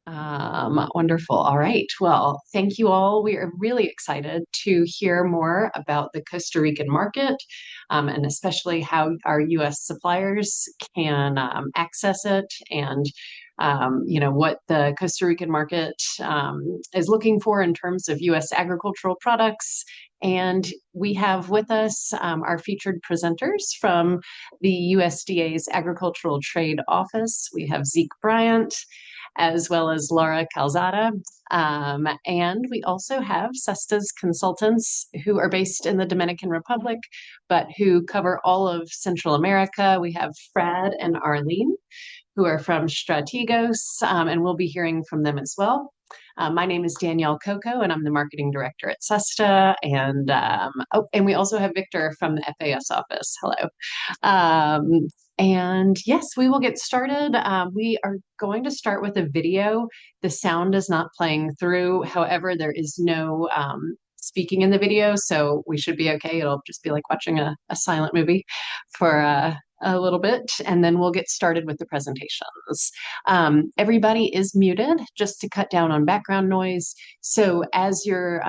Wonderful. All right. Well, thank you all. We are really excited to hear more about the Costa Rican market, and especially how our U.S. suppliers can access it and what the Costa Rican market is looking for in terms of U.S. agricultural products. And we have with us our featured presenters from the USDA's Agricultural Trade Office. We have Zeke Bryant, as well as Laura Calzada. And we also have Cesta's consultants who are based in the Dominican Republic, but who cover all of Central America. We have Fred and Arlene, who are from Strategos, and we'll be hearing from them as well. My name is Danielle Coco, and I'm the marketing director at Cesta. And we also have Victor from the FAS office. Hello. And yes, we will get started. We are going to start with a video. The sound is not playing through. However, there is no speaking in the video, so we should be okay. It'll just be like watching a silent movie for a little bit, and then we'll get started with the presentations. Everybody is muted just to cut down on background noise. So as we're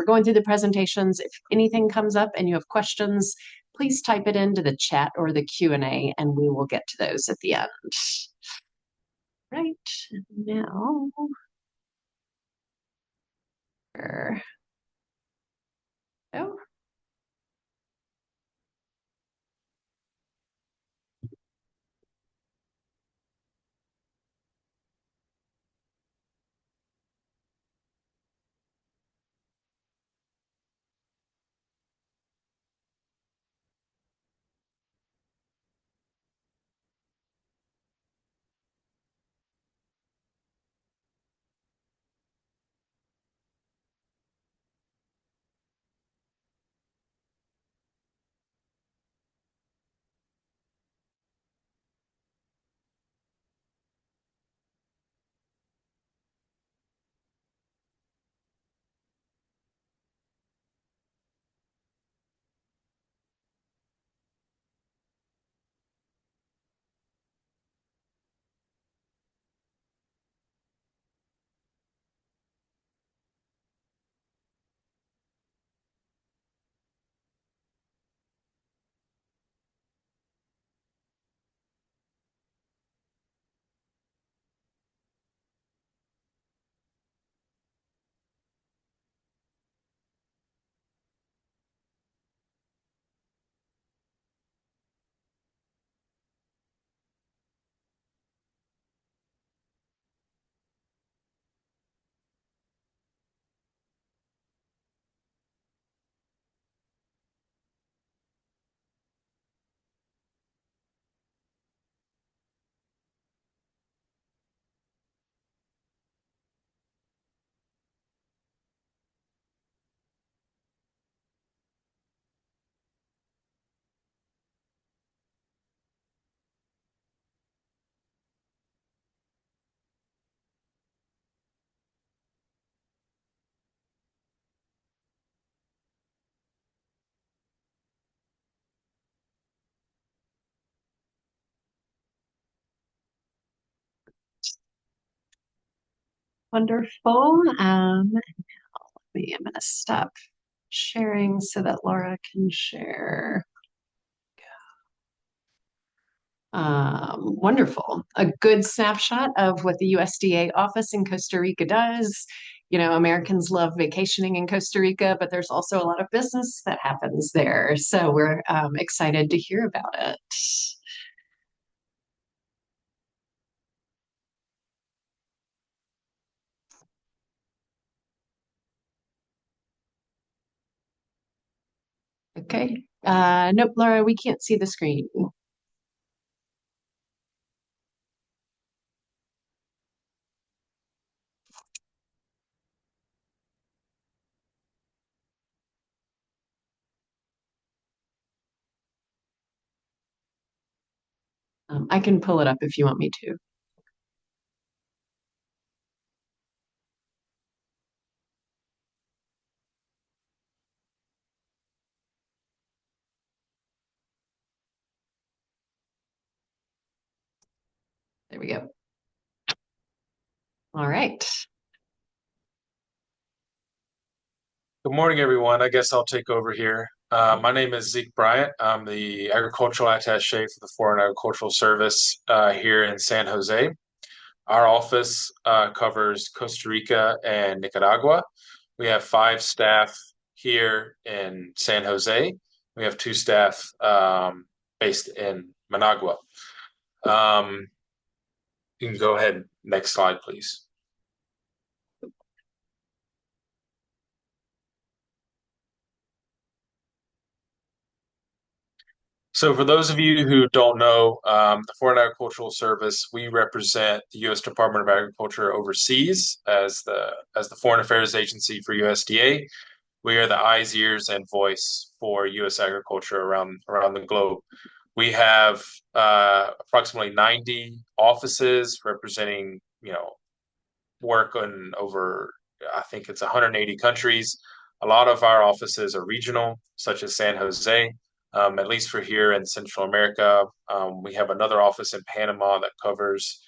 going through the presentations, if anything comes up and you have questions, please type it into the chat or the Q&A, and we will get to those at the end. Right now, oh, wonderful. I'm going to stop sharing so that Laura can share. Wonderful. A good snapshot of what the USDA office in Costa Rica does. You know, Americans love vacationing in Costa Rica, but there's also a lot of business that happens there. So we're excited to hear about it. Okay. Nope, Laura, we can't see the screen. I can pull it up if you want me to. There we go. All right. Good morning, everyone. I guess I'll take over here. My name is Zeke Bryant. I'm the agricultural attaché for the Foreign Agricultural Service here in San Jose. Our office covers Costa Rica and Nicaragua. We have five staff here in San Jose. We have two staff based in Managua. Um, you can go ahead. Next slide, please. So, for those of you who don't know, the Foreign Agricultural Service, we represent the U.S. Department of Agriculture overseas as the Foreign Affairs Agency for USDA. We are the eyes, ears, and voice for U.S. agriculture around the globe. We have approximately 90 offices representing, work in over, I think it's 180 countries. A lot of our offices are regional, such as San Jose, at least for here in Central America. We have another office in Panama that covers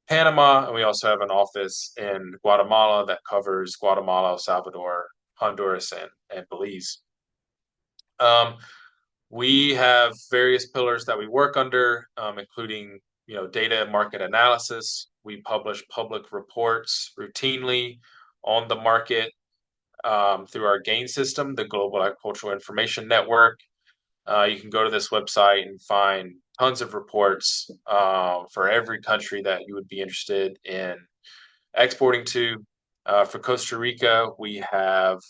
Panama, and we also have an office in Guatemala that covers Guatemala, El Salvador, Honduras, and Belize. Um, we have various pillars that we work under, including data and market analysis. We publish public reports routinely on the market through our GAIN system, the Global Agricultural Information Network. You can go to this website and find tons of reports for every country that you would be interested in exporting to. For Costa Rica, we have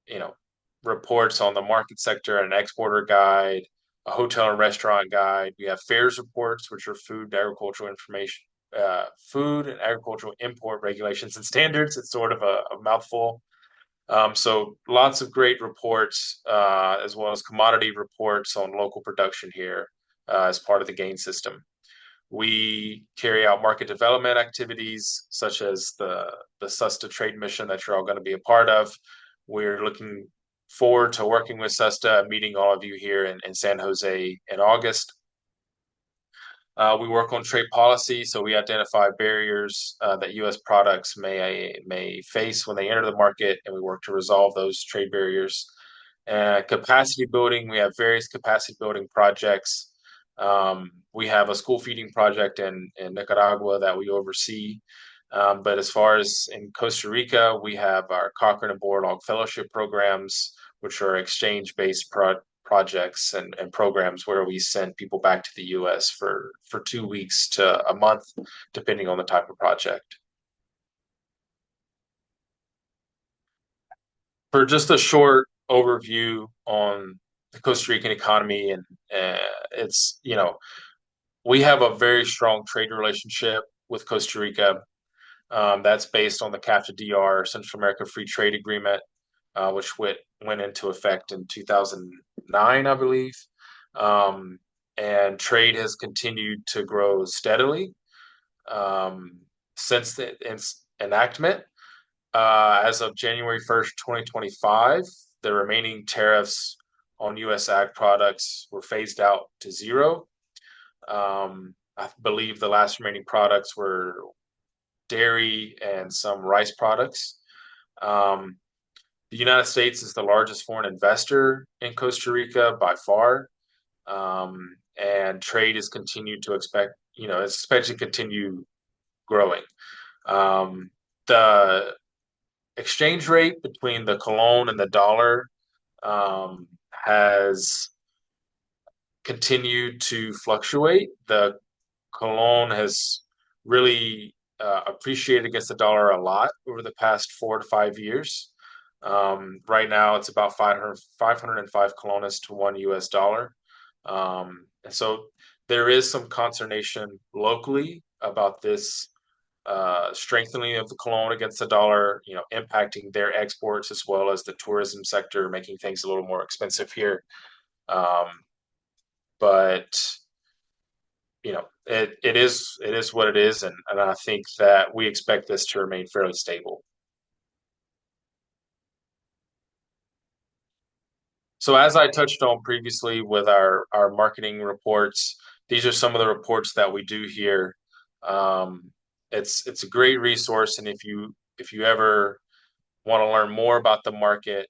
you know, reports on the market sector, an exporter guide, a hotel and restaurant guide. We have fairs reports, which are food and agricultural import regulations and standards. It's sort of a mouthful. So lots of great reports, as well as commodity reports on local production here as part of the GAIN system. We carry out market development activities such as the SUSTA trade mission that you're all going to be a part of. We're looking forward to working with SUSTA and meeting all of you here in San Jose in August. We work on trade policy, so we identify barriers that U.S. products may face when they enter the market, and we work to resolve those trade barriers. Capacity building, we have various capacity building projects. We have a school feeding project in Nicaragua that we oversee. But as far as in Costa Rica, we have our Cochrane and Borlaug Fellowship programs, which are exchange-based projects and programs where we send people back to the U.S. for 2 weeks to a month, depending on the type of project. For just a short overview on the Costa Rican economy, and it's, we have a very strong trade relationship with Costa Rica. That's based on the CAFTA-DR Central America Free Trade Agreement, which went into effect in 2009, I believe. And trade has continued to grow steadily since the enactment. As of January 1st, 2025, the remaining tariffs on U.S. ag products were phased out to zero. I believe the last remaining products were dairy and some rice products. Um, the United States is the largest foreign investor in Costa Rica by far, and trade is continued to it's expected to continue growing. The exchange rate between the colon and the dollar has continued to fluctuate. The colon has really appreciated against the dollar a lot over the past 4 to 5 years. Right now, it's about 505 colones to one US dollar. And so there is some consternation locally about this strengthening of the colon against the dollar, impacting their exports as well as the tourism sector, making things a little more expensive here. Um, but it is what it is, and I think that we expect this to remain fairly stable. So as I touched on previously with our marketing reports, these are some of the reports that we do here. Um, it's a great resource, and if you ever want to learn more about the market,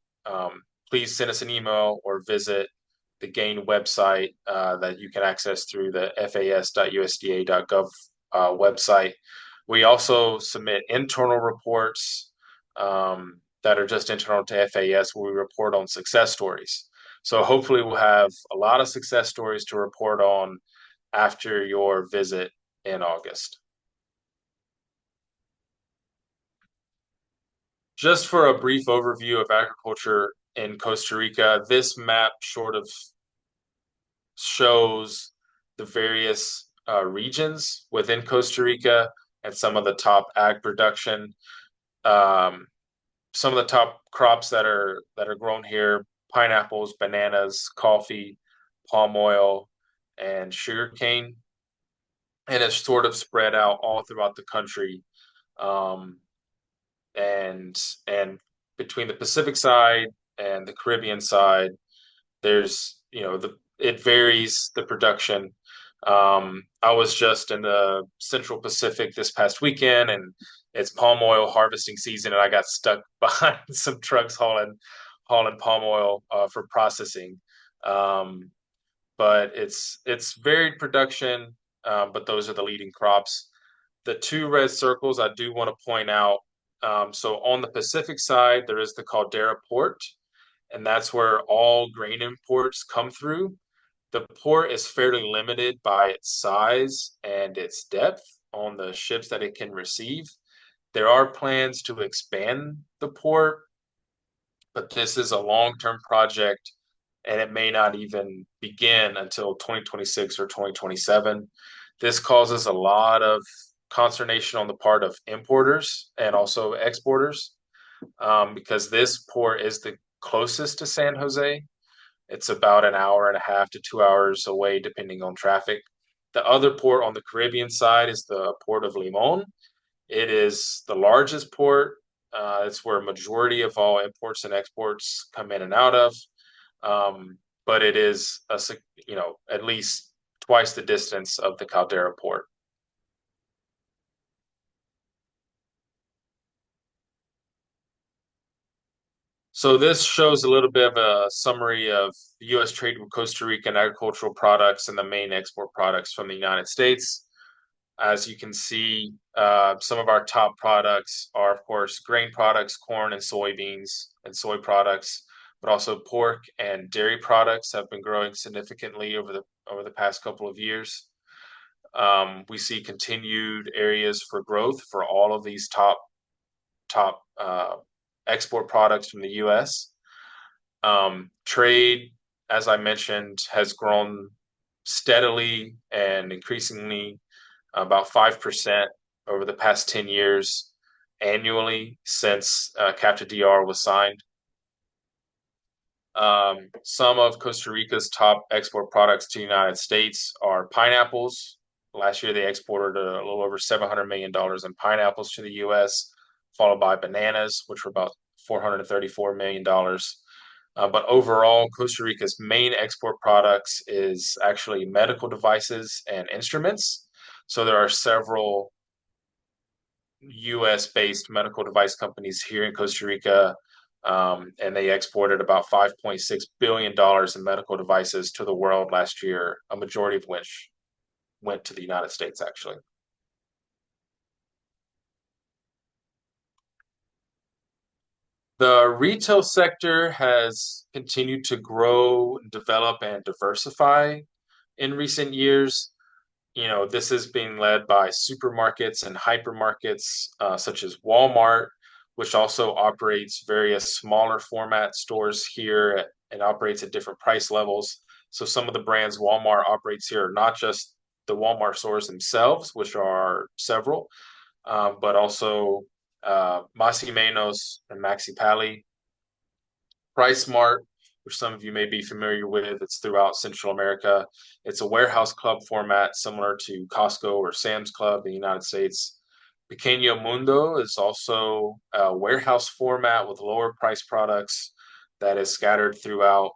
please send us an email or visit the GAIN website that you can access through the fas.usda.gov website. We also submit internal reports that are just internal to FAS where we report on success stories. So hopefully we'll have a lot of success stories to report on after your visit in August. Just for a brief overview of agriculture in Costa Rica, this map sort of shows the various regions within Costa Rica and some of the top ag production. Um, some of the top crops that are grown here: pineapples, bananas, coffee, palm oil, and sugarcane. And it's sort of spread out all throughout the country. Um, and between the Pacific side and the Caribbean side, there's the it varies the production. I was just in the Central Pacific this past weekend, and it's palm oil harvesting season, and I got stuck behind some trucks hauling palm oil for processing. Um, but it's varied production, but those are the leading crops. The two red circles I do want to point out. So on the Pacific side, there is the Caldera Port, and that's where all grain imports come through. The port is fairly limited by its size and its depth on the ships that it can receive. There are plans to expand the port, but this is a long-term project and it may not even begin until 2026 or 2027. This causes a lot of consternation on the part of importers and also exporters because this port is the closest to San Jose. It's about an hour and a half to 2 hours away, depending on traffic. The other port on the Caribbean side is the port of Limon. It is the largest port. It's where a majority of all imports and exports come in and out of. But it is at least twice the distance of the Caldera port. So this shows a little bit of a summary of U.S. trade with Costa Rican agricultural products and the main export products from the United States. As you can see, some of our top products are, of course, grain products, corn and soybeans and soy products, but also pork and dairy products have been growing significantly over the past couple of years. We see continued areas for growth for all of these top export products from the U.S. Trade, as I mentioned, has grown steadily and increasingly about 5% over the past 10 years annually since CAFTA DR was signed. Some of Costa Rica's top export products to the United States are pineapples. Last year, they exported a little over $700 million in pineapples to the U.S., followed by bananas, which were about $434 million. But overall, Costa Rica's main export products is actually medical devices and instruments. So there are several US-based medical device companies here in Costa Rica, and they exported about $5.6 billion in medical devices to the world last year, a majority of which went to the United States, actually. The retail sector has continued to grow, develop, and diversify in recent years. This is being led by supermarkets and hypermarkets, such as Walmart, which also operates various smaller format stores here and operates at different price levels. So some of the brands Walmart operates here are not just the Walmart stores themselves, which are several, but also Más y Menos and Maxi Pali. PriceSmart, which some of you may be familiar with. It's throughout Central America. It's a warehouse club format similar to Costco or Sam's Club in the United States. Pequeño Mundo is also a warehouse format with lower price products that is scattered throughout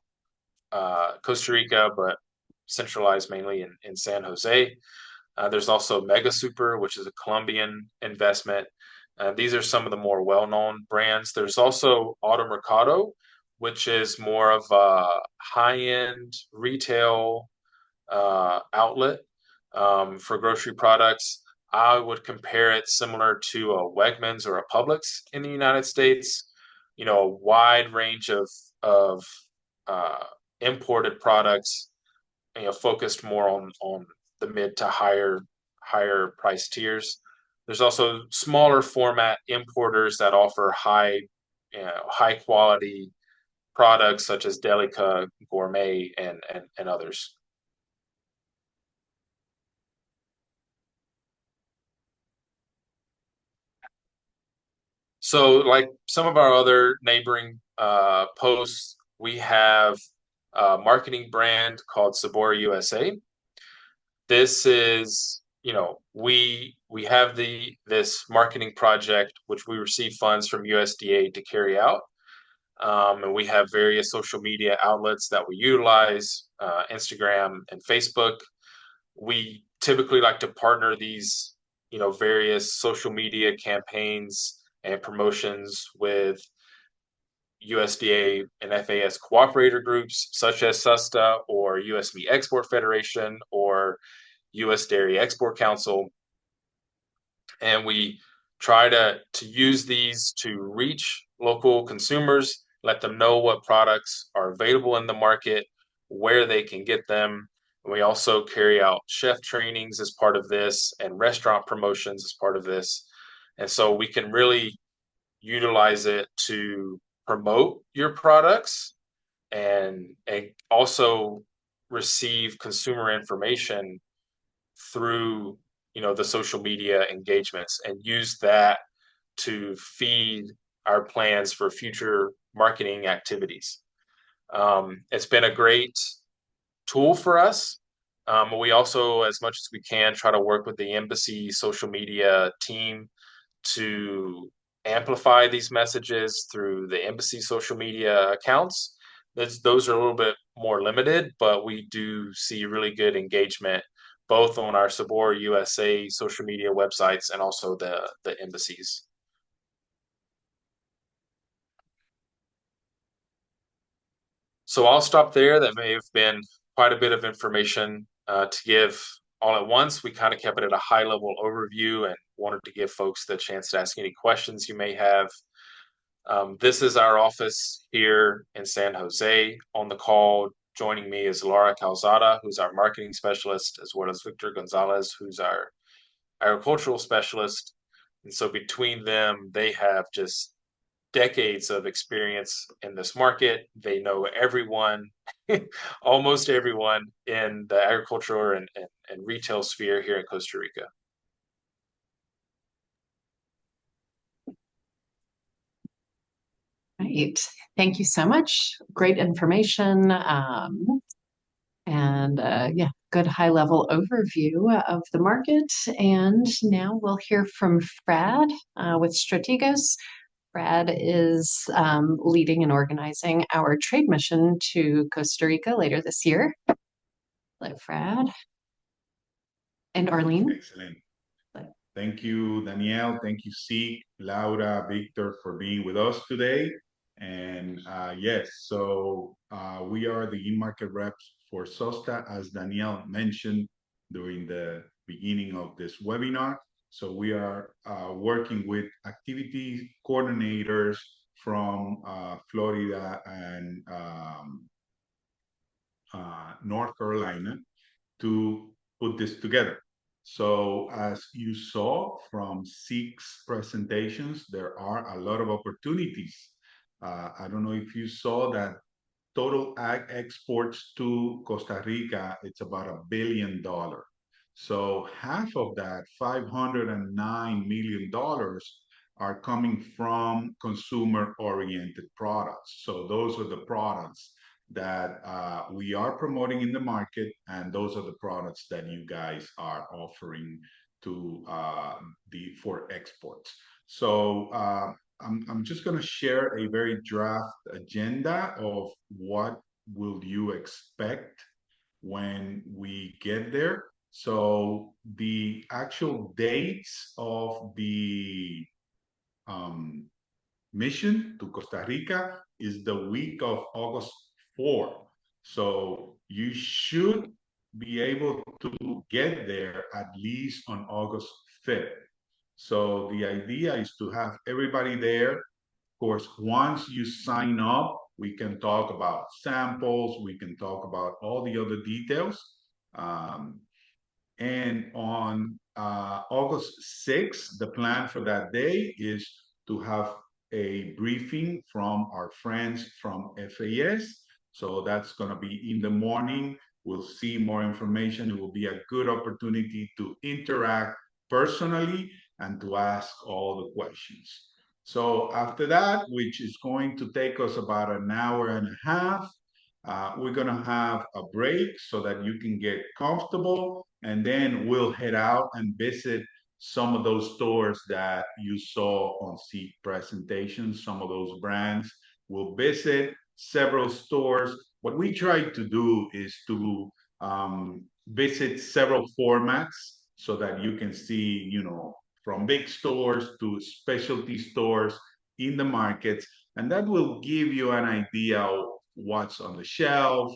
Costa Rica, but centralized mainly in San Jose. There's also Mega Super, which is a Colombian investment. These are some of the more well-known brands. There's also Automercado, which is more of a high-end retail outlet for grocery products. I would compare it similar to a Wegmans or a Publix in the United States. You know, a wide range of uh, imported products, you know, focused more on the mid to higher price tiers. There's also smaller format importers that offer high quality products such as Delica, Gourmet, and others. So, like some of our other neighboring posts, we have a marketing brand called Sabor USA. This is, you know, we have this marketing project which we receive funds from USDA to carry out. And we have various social media outlets that we utilize, Instagram and Facebook. We typically like to partner these, you know, various social media campaigns and promotions with USDA and FAS cooperator groups such as SUSTA or US Meat Export Federation or US Dairy Export Council. And we try to use these to reach local consumers, let them know what products are available in the market, where they can get them. And we also carry out chef trainings as part of this and restaurant promotions as part of this. And so we can really utilize it to promote your products and also receive consumer information through, you know, the social media engagements and use that to feed our plans for future marketing activities. It's been a great tool for us. We also, as much as we can, try to work with the embassy social media team to amplify these messages through the embassy social media accounts. Those are a little bit more limited, but we do see really good engagement both on our Sabor USA social media websites and also the embassies. So I'll stop there. That may have been quite a bit of information to give all at once. We kind of kept it at a high level overview and wanted to give folks the chance to ask any questions you may have. This is our office here in San Jose. On the call, joining me is Laura Calzada, who's our marketing specialist, as well as Victor Gonzalez, who's our agricultural specialist. And so between them, they have just decades of experience in this market. They know everyone, almost everyone in the agricultural and retail sphere here in Costa Rica. Right. Thank you so much. Great information. And yeah, good high level overview of the market. And now we'll hear from Brad with Strategos. Brad is leading and organizing our trade mission to Costa Rica later this year. Hello, Brad. And Arlene. Excellent. Thank you, Danielle. Thank you, Seek, Laura, Victor, for being with us today. And yes, so we are the in-market reps for SOSTA, as Danielle mentioned during the beginning of this webinar. So we are working with activity coordinators from Florida and North Carolina to put this together. So as you saw from six presentations, there are a lot of opportunities. I don't know if you saw that total ag exports to Costa Rica, it's about $1 billion. So half of that, $509 million, are coming from consumer-oriented products. So those are the products that we are promoting in the market, and those are the products that you guys are offering to for exports. So I'm just going to share a very draft agenda of what will you expect when we get there. So the actual dates of the um, mission to Costa Rica is the week of August 4. So you should be able to get there at least on August 5th. So the idea is to have everybody there. Of course, once you sign up, we can talk about samples, we can talk about all the other details. Um, and on August 6th, the plan for that day is to have a briefing from our friends from FAS. So that's going to be in the morning. We'll see more information. It will be a good opportunity to interact personally and to ask all the questions. So after that, which is going to take us about an hour and a half, we're going to have a break so that you can get comfortable, and then we'll head out and visit some of those stores that you saw on Seek presentations, some of those brands. We'll visit several stores. What we try to do is to visit several formats so that you can see, from big stores to specialty stores in the markets, and that will give you an idea of what's on the shelf.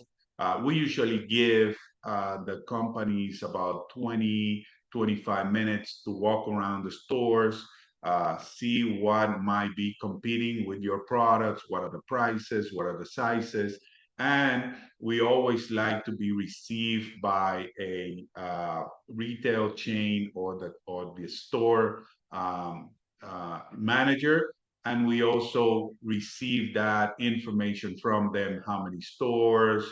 We usually give the companies about 20, 25 minutes to walk around the stores, see what might be competing with your products, what are the prices, what are the sizes. And we always like to be received by a retail chain or the store manager, and we also receive that information from them, how many stores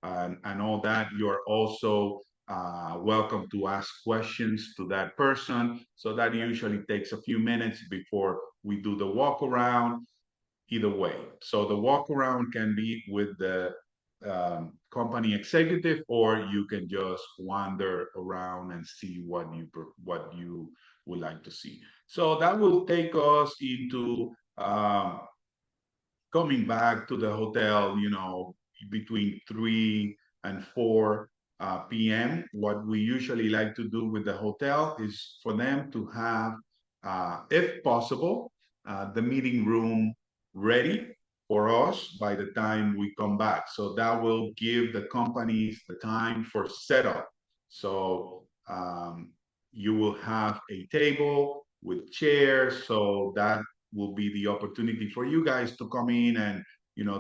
and all that. You're also welcome to ask questions to that person. So that usually takes a few minutes before we do the walk around, either way. So the walk around can be with the company executive, or you can just wander around and see what you would like to see. So that will take us into coming back to the hotel, between 3 and 4 p.m. What we usually like to do with the hotel is for them to have, if possible, the meeting room ready for us by the time we come back. So that will give the companies the time for setup. So you will have a table with chairs, so that will be the opportunity for you guys to come in and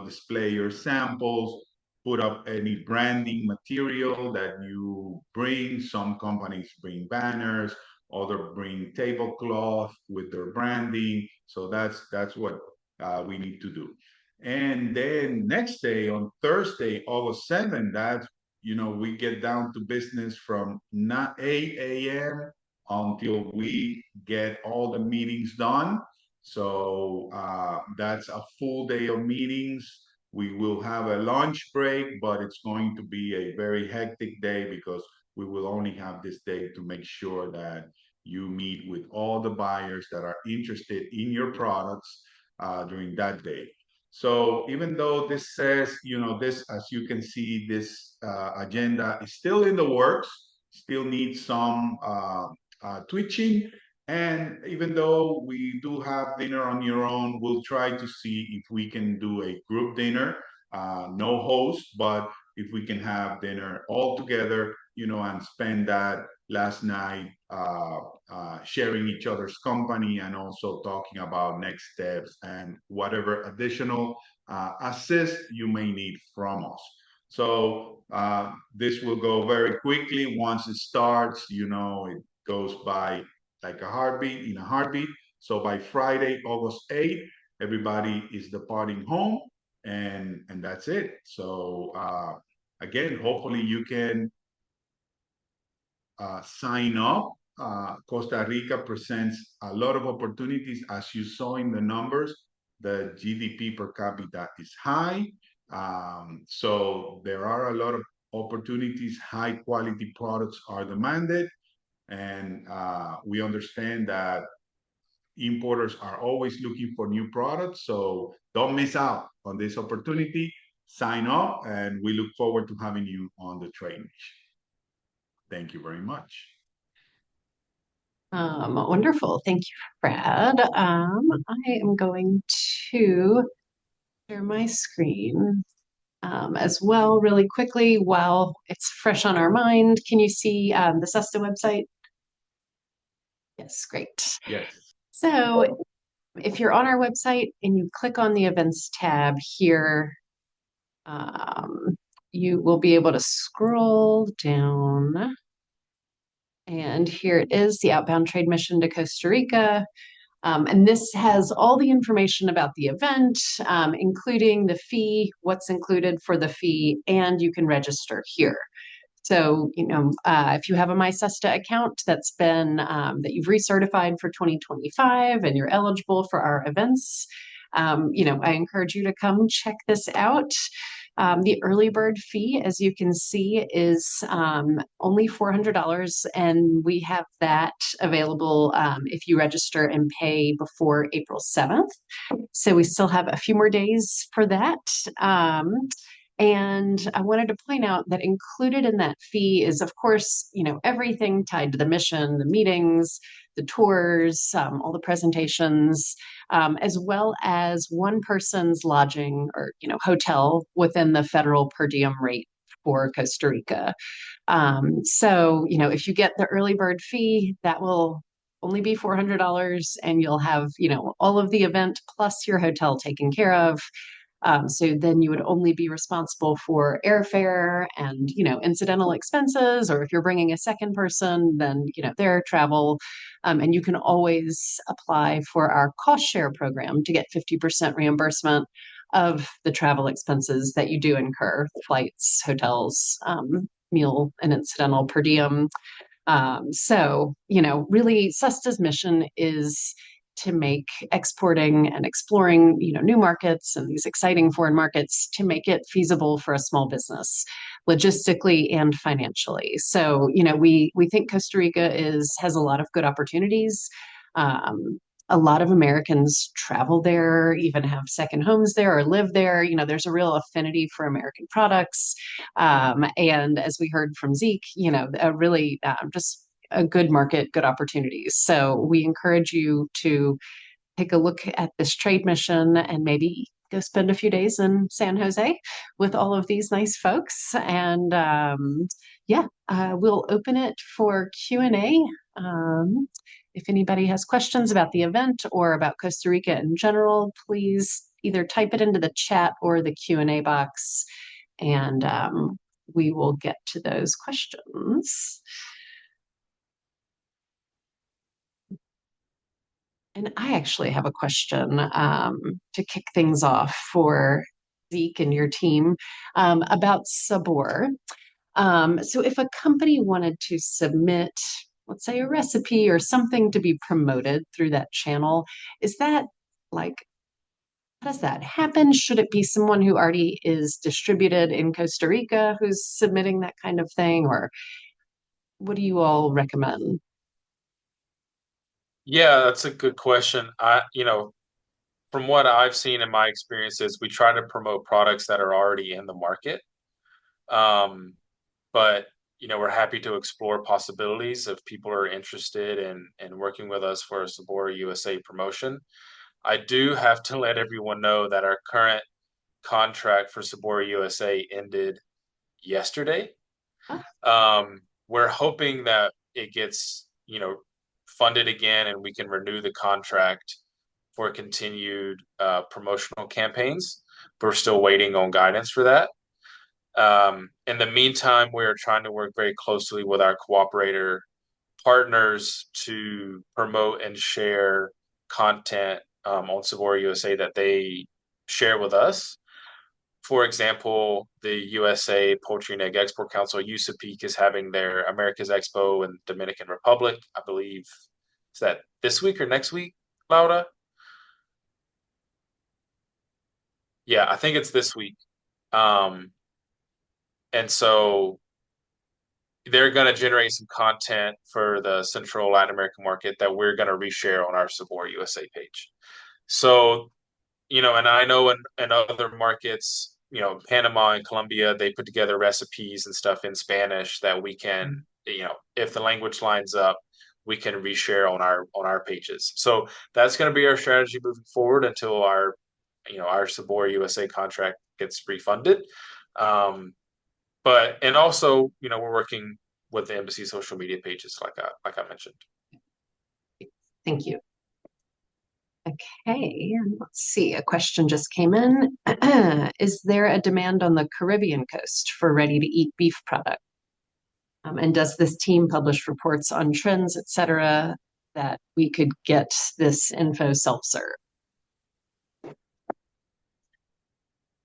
display your samples, put up any branding material that you bring. Some companies bring banners, other bring tablecloth with their branding. So that's what we need to do. And then next day, on Thursday, August 7th, that's we get down to business from 8 a.m. until we get all the meetings done. So that's a full day of meetings. We will have a lunch break, but it's going to be a very hectic day because we will only have this day to make sure that you meet with all the buyers that are interested in your products during that day. So even though this says, this, as you can see, this agenda is still in the works, still needs some twitching. And even though we do have dinner on your own, we'll try to see if we can do a group dinner, no host, but if we can have dinner all together, and spend that last night sharing each other's company and also talking about next steps and whatever additional assist you may need from us. So this will go very quickly. Once it starts, it goes by like a heartbeat, in a heartbeat. So by Friday, August 8th, everybody is departing home, and that's it. So again, hopefully you can sign up. Costa Rica presents a lot of opportunities. As you saw in the numbers, the GDP per capita is high. So there are a lot of opportunities. High quality products are demanded. And we understand that importers are always looking for new products. So don't miss out on this opportunity. Sign up, and we look forward to having you on the training. Thank you very much. Wonderful. Thank you, Brad. I am going to share my screen as well really quickly while it's fresh on our mind. Can you see the SESTA website? Yes, great. Yes. So if you're on our website and you click on the events tab here, um, you will be able to scroll down. And here it is, the outbound trade mission to Costa Rica. And this has all the information about the event, including the fee, what's included for the fee, and you can register here. So, if you have a MySesta account that's been that you've recertified for 2025 and you're eligible for our events, I encourage you to come check this out. The early bird fee, as you can see, is only $400, and we have that available if you register and pay before April 7th. So we still have a few more days for that. And I wanted to point out that included in that fee is, of course, everything tied to the mission, the meetings, the tours, all the presentations, as well as one person's lodging or, hotel within the federal per diem rate for Costa Rica. So, if you get the early bird fee, that will only be $400 and you'll have, all of the event plus your hotel taken care of. So then you would only be responsible for airfare and, incidental expenses, or if you're bringing a second person, then, their travel. And you can always apply for our cost share program to get 50% reimbursement of the travel expenses that you do incur, flights, hotels, meal and incidental per diem. So, really, SESTA's mission is to make exporting and exploring, new markets and these exciting foreign markets to make it feasible for a small business, logistically and financially. So, we think Costa Rica has a lot of good opportunities. A lot of Americans travel there, even have second homes there or live there. There's a real affinity for American products. And as we heard from Zeke, a really just a good market, good opportunities. So we encourage you to take a look at this trade mission and maybe go spend a few days in San Jose with all of these nice folks. And we'll open it for Q&A. If anybody has questions about the event or about Costa Rica in general, please either type it into the chat or the Q&A box, and we will get to those questions. And I actually have a question to kick things off for Zeke and your team about Sabor. So if a company wanted to submit, let's say, a recipe or something to be promoted through that channel, is that like, how does that happen? Should it be someone who already is distributed in Costa Rica who's submitting that kind of thing? Or what do you all recommend? Yeah, that's a good question. From what I've seen in my experiences, we try to promote products that are already in the market. Um, but we're happy to explore possibilities if people are interested in working with us for a Sabora USA promotion. I do have to let everyone know that our current contract for Sabora USA ended yesterday. We're hoping that it gets, funded again and we can renew the contract for continued promotional campaigns. We're still waiting on guidance for that. In the meantime, we're trying to work very closely with our cooperator partners to promote and share content on Savora USA that they share with us. For example, the USA Poultry and Egg Export Council, USAPEC, is having their America's Expo in Dominican Republic. I believe, is that this week or next week, Laura? Yeah, I think it's this week. Um, and so they're going to generate some content for the Central Latin American market that we're going to reshare on our Sabor USA page. So, and I know in other markets, Panama and Colombia, they put together recipes and stuff in Spanish that we can if the language lines up, we can reshare on our pages. So that's going to be our strategy moving forward until our Sabor USA contract gets refunded. And also, we're working with the embassy social media pages, like I mentioned. Thank you. Okay, let's see. A question just came in. Is there a demand on the Caribbean coast for ready-to-eat beef product? And does this team publish reports on trends, et cetera, that we could get this info self-serve?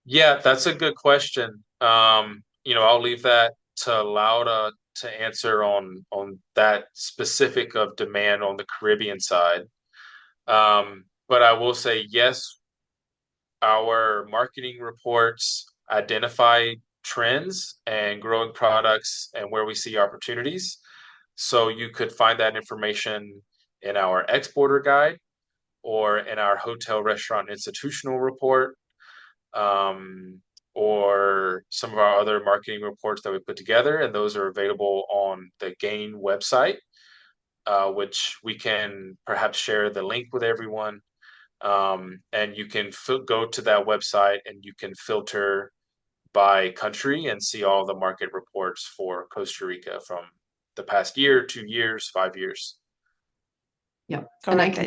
Yeah, that's a good question. I'll leave that to Laura to answer on that specific of demand on the Caribbean side. But I will say yes, our marketing reports identify trends and growing products and where we see opportunities. So you could find that information in our exporter guide or in our hotel, restaurant, institutional report, or some of our other marketing reports that we put together. And those are available on the GAIN website, which we can perhaps share the link with everyone. And you can go to that website and you can filter by country and see all the market reports for Costa Rica from the past year, 2 years, 5 years. Yeah, and Correct.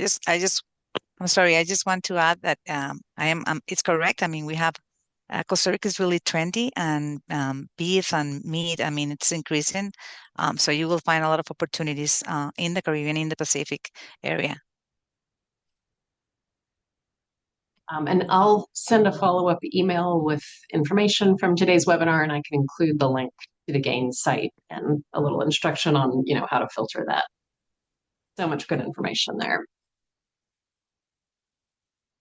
I'm sorry. I just want to add that it's correct. I mean, we have Costa Rica is really trendy, and beef and meat. I mean, it's increasing. So you will find a lot of opportunities in the Caribbean, in the Pacific area. And I'll send a follow-up email with information from today's webinar, and I can include the link to the GAIN site and a little instruction on, how to filter that. So much good information there.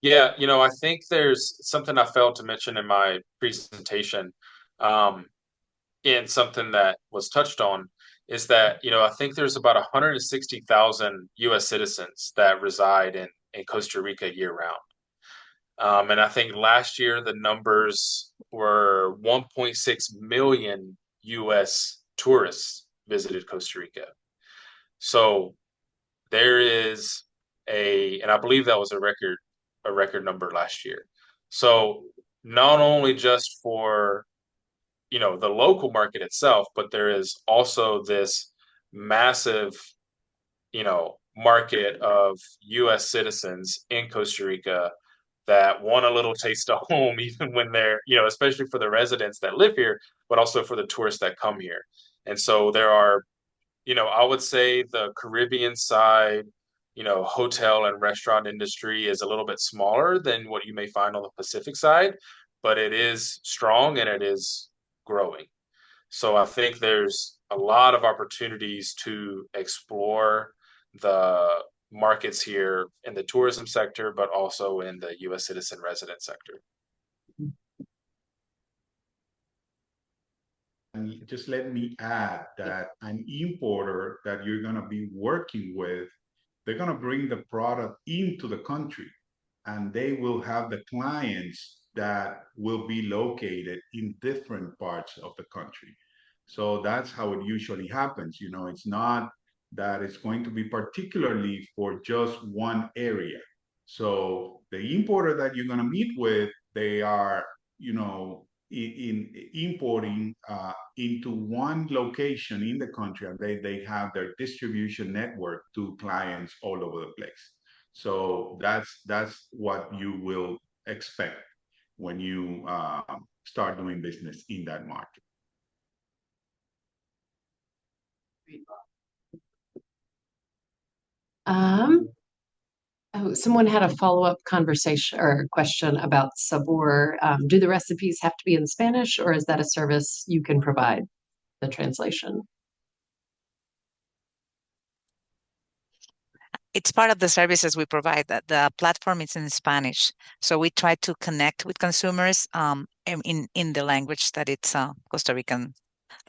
Yeah, I think there's something I failed to mention in my presentation, and something that was touched on is that, I think there's about 160,000 US citizens that reside in Costa Rica year round. And I think last year the numbers were 1.6 million US tourists visited Costa Rica. So there is and I believe that was a record number last year. So not only just for the local market itself, but there is also this massive market of US citizens in Costa Rica that want a little taste of home, even when they're, especially for the residents that live here, but also for the tourists that come here. And so there are, I would say the Caribbean side, hotel and restaurant industry is a little bit smaller than what you may find on the Pacific side, but it is strong and it is growing. So I think there's a lot of opportunities to explore the markets here in the tourism sector, but also in the U.S. citizen resident sector. And just let me add that an importer that you're going to be working with, they're going to bring the product into the country, and they will have the clients that will be located in different parts of the country. So that's how it usually happens. It's not that it's going to be particularly for just one area. So the importer that you're going to meet with, they are, in importing into one location in the country, and they have their distribution network to clients all over the place. So that's what you will expect when you start doing business in that market. Someone had a follow-up conversation or question about Sabor. Do the recipes have to be in Spanish, or is that a service you can provide the translation? It's part of the services we provide. That the platform is in Spanish, so we try to connect with consumers in the language that it's Costa Rican,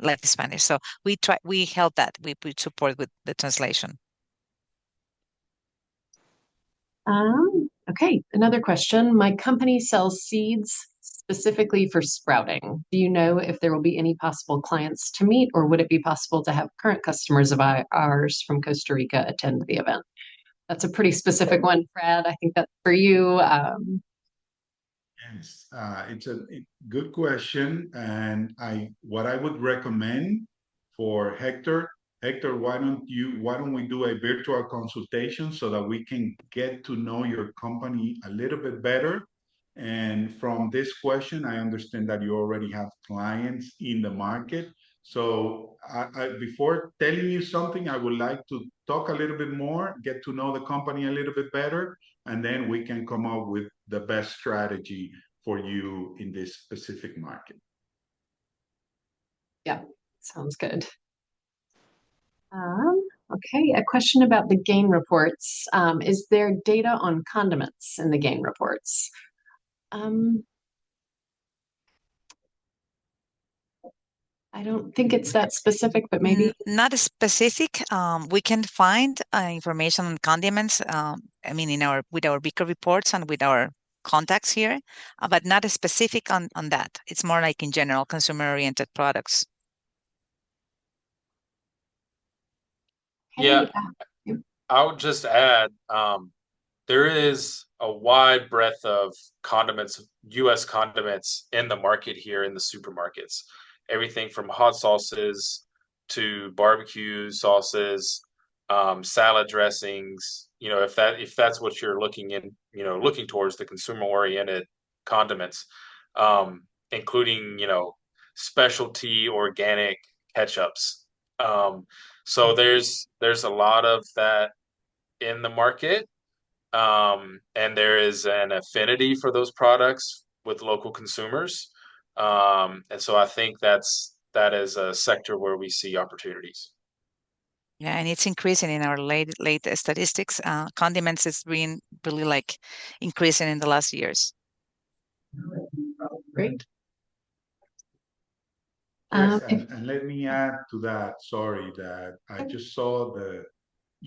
like Spanish. So we help that we support with the translation. Okay, another question. My company sells seeds, specifically for sprouting. Do you know if there will be any possible clients to meet, or would it be possible to have current customers of ours from Costa Rica attend the event? That's a pretty specific one, Fred. I think that's for you. Yes, it's a good question, and what I would recommend for Hector. Hector, why don't we do a virtual consultation so that we can get to know your company a little bit better? And from this question, I understand that you already have clients in the market. So before telling you something, I would like to talk a little bit more, get to know the company a little bit better, and then we can come up with the best strategy for you in this specific market. Yeah, sounds good. Okay, a question about the gain reports. Is there data on condiments in the gain reports? I don't think it's that specific, but maybe. Not specific. We can find information on condiments. I mean, with our Beaker reports and with our contacts here, but not specific on that. It's more like in general consumer-oriented products. Yeah, I would just add, there is a wide breadth of condiments, U.S. condiments in the market here in the supermarkets. Everything from hot sauces to barbecue sauces, salad dressings. If that's what you're looking towards, the consumer-oriented condiments, including, specialty organic ketchups. So there's a lot of that in the market, and there is an affinity for those products with local consumers. And so I think that is a sector where we see opportunities. Yeah, and it's increasing in our late statistics. Condiments is being really like increasing in the last years. Great. Yes, and let me add to that. Sorry, that I just saw the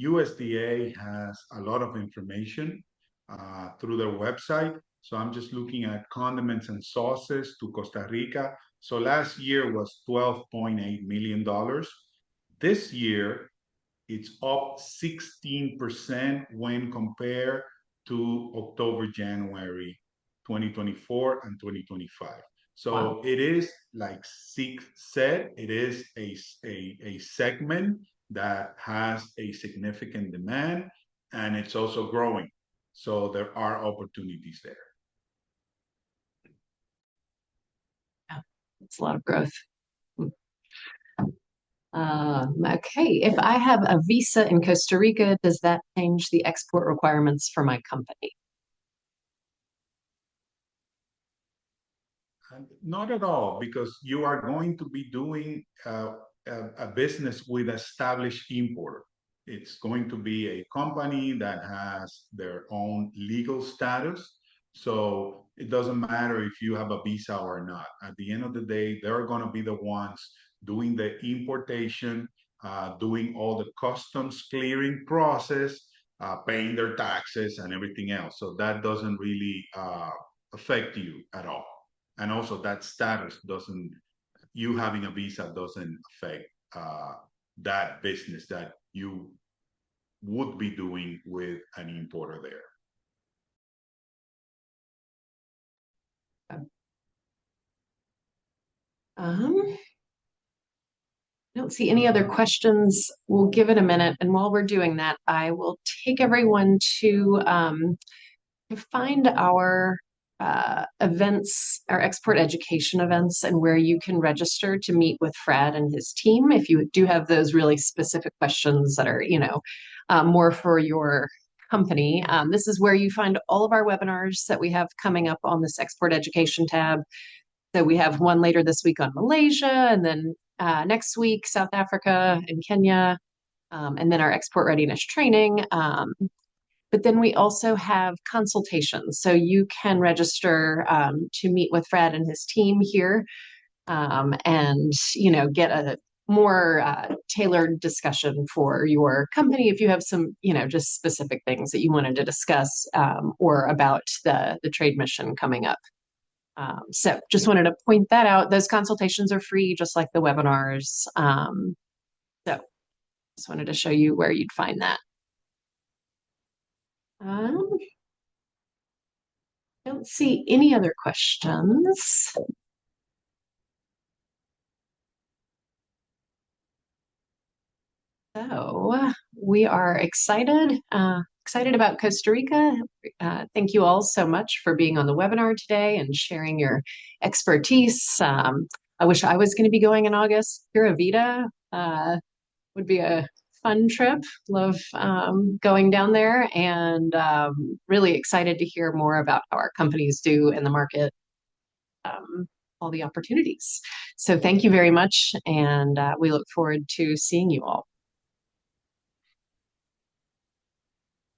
USDA has a lot of information through their website. So I'm just looking at condiments and sauces to Costa Rica. So last year was $12.8 million. This year, it's up 16% when compared to October, January 2024 and 2025. So Wow. it is like Six said, it is a segment that has a significant demand and it's also growing. So there are opportunities there. Yeah, it's a lot of growth. Okay, if I have a visa in Costa Rica, does that change the export requirements for my company? Not at all, because you are going to be doing a business with established importer. It's going to be a company that has their own legal status. So it doesn't matter if you have a visa or not. At the end of the day, they're going to be the ones doing the importation, doing all the customs clearing process, paying their taxes and everything else. So that doesn't really affect you at all. And also that status doesn't, you having a visa doesn't affect that business that you would be doing with an importer there. I don't see any other questions. We'll give it a minute, and while we're doing that, I will take everyone to find our events, our export education events, and where you can register to meet with Fred and his team if you do have those really specific questions that are, more for your company. This is where you find all of our webinars that we have coming up on this export education tab. So we have one later this week on Malaysia, and then next week, South Africa and Kenya, and then our export readiness training. But then we also have consultations. So you can register to meet with Fred and his team here, and, get a more tailored discussion for your company if you have some, just specific things that you wanted to discuss, or about the trade mission coming up. So just wanted to point that out. Those consultations are free, just like the webinars. So just wanted to show you where you'd find that. Don't see any other questions. So we are excited about Costa Rica. Thank you all so much for being on the webinar today and sharing your expertise. I wish I was going to be going in August. Pura Vida would be a fun trip. Love going down there, and really excited to hear more about how our companies do in the market, all the opportunities. So thank you very much, and we look forward to seeing you all.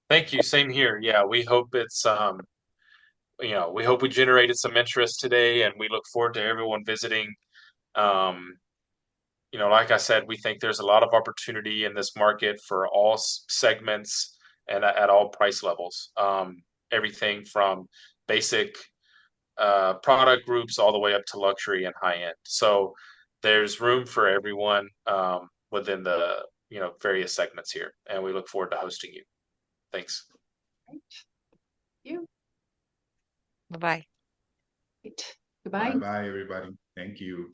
Thank you. Same here. Yeah, we hope we hope we generated some interest today, and we look forward to everyone visiting. Um, like I said, we think there's a lot of opportunity in this market for all segments and at all price levels. Everything from basic product groups all the way up to luxury and high end. So there's room for everyone within the various segments here, and we look forward to hosting you. Thanks. Thank you. Bye-bye. Goodbye. Bye bye, everybody. Thank you.